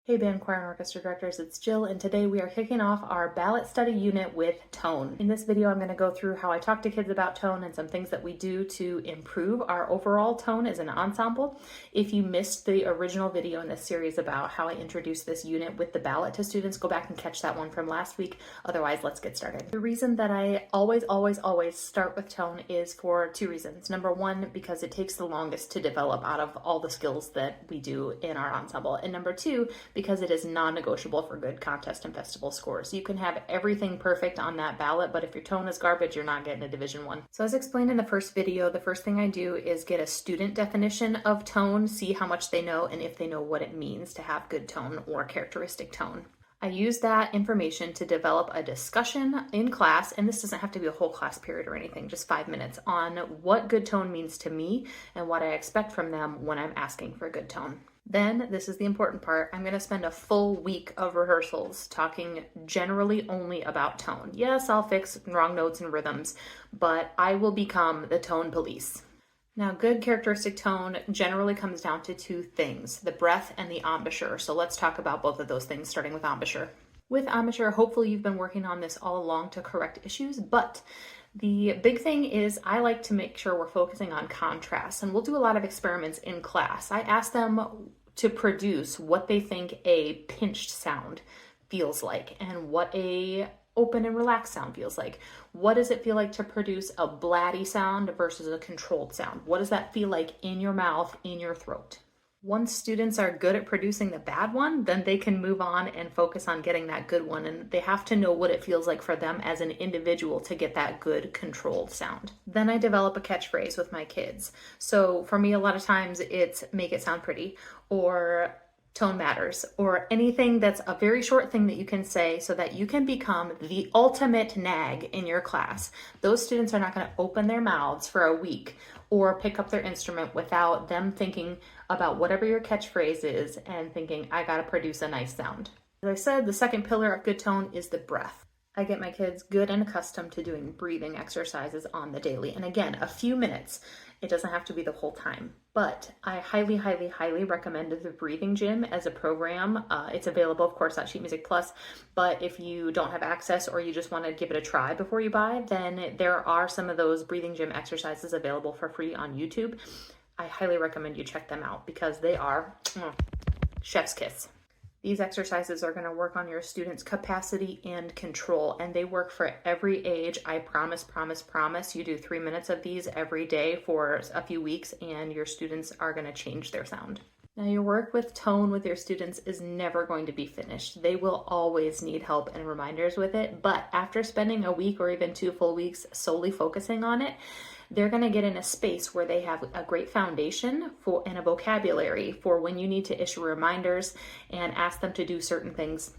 Hey band, choir, and orchestra directors, it's Jill, and today we are kicking off our ballot study unit with tone. In this video, I'm going to go through how I talk to kids about tone and some things that we do to improve our overall tone as an ensemble. If you missed the original video in this series about how I introduced this unit with the ballot to students, go back and catch that one from last week. Otherwise, let's get started. The reason that I always start with tone is for two reasons. Number one, because it takes the longest to develop out of all the skills that we do in our ensemble. And number two, because it is non-negotiable for good contest and festival scores. You can have everything perfect on that ballot, but if your tone is garbage, you're not getting a Division I. So as explained in the first video, the first thing I do is get a student definition of tone, see how much they know and if they know what it means to have good tone or characteristic tone. I use that information to develop a discussion in class, and this doesn't have to be a whole class period or anything, just 5 minutes, on what good tone means to me and what I expect from them when I'm asking for good tone. Then, this is the important part, I'm going to spend a full week of rehearsals talking generally only about tone. Yes, I'll fix wrong notes and rhythms, but I will become the tone police. Now, good characteristic tone generally comes down to two things, the breath and the embouchure. So let's talk about both of those things, starting with embouchure. With embouchure, hopefully you've been working on this all along to correct issues, but the big thing is I like to make sure we're focusing on contrast, and we'll do a lot of experiments in class. I ask them to produce what they think a pinched sound feels like and what a open and relaxed sound feels like. What does it feel like to produce a blatty sound versus a controlled sound? What does that feel like in your mouth, in your throat? Once students are good at producing the bad one, then they can move on and focus on getting that good one. And they have to know what it feels like for them as an individual to get that good controlled sound. Then I develop a catchphrase with my kids. So for me, a lot of times it's make it sound pretty, or tone matters, or anything that's a very short thing that you can say so that you can become the ultimate nag in your class. Those students are not going to open their mouths for a week or pick up their instrument without them thinking about whatever your catchphrase is and thinking, I got to produce a nice sound. As I said, the second pillar of good tone is the breath. I get my kids good and accustomed to doing breathing exercises on the daily. And again, a few minutes. It doesn't have to be the whole time. But I highly recommend the Breathing Gym as a program. It's available, of course, at Sheet Music Plus. But if you don't have access or you just want to give it a try before you buy, then there are some of those Breathing Gym exercises available for free on YouTube. I highly recommend you check them out because they are chef's kiss. These exercises are going to work on your students' capacity and control, and they work for every age. I promise. You do 3 minutes of these every day for a few weeks, and your students are going to change their sound. Now, your work with tone with your students is never going to be finished. They will always need help and reminders with it, but after spending a week or even 2 full weeks solely focusing on it, they're going to get in a space where they have a great foundation and a vocabulary for when you need to issue reminders and ask them to do certain things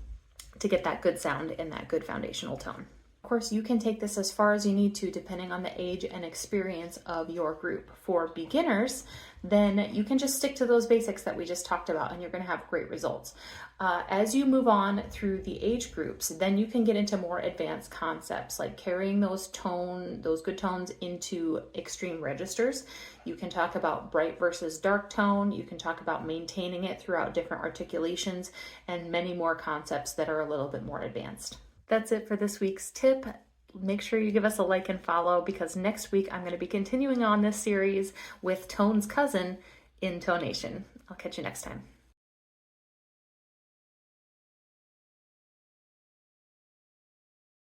to get that good sound and that good foundational tone. Of course, you can take this as far as you need to depending on the age and experience of your group. For beginners, then you can just stick to those basics that we just talked about and you're going to have great results. As you move on through the age groups, then you can get into more advanced concepts like carrying those good tones into extreme registers. You can talk about bright versus dark tone. You can talk about maintaining it throughout different articulations and many more concepts that are a little bit more advanced. That's it for this week's tip. Make sure you give us a like and follow because next week I'm going to be continuing on this series with tone's cousin, intonation. I'll catch you next time.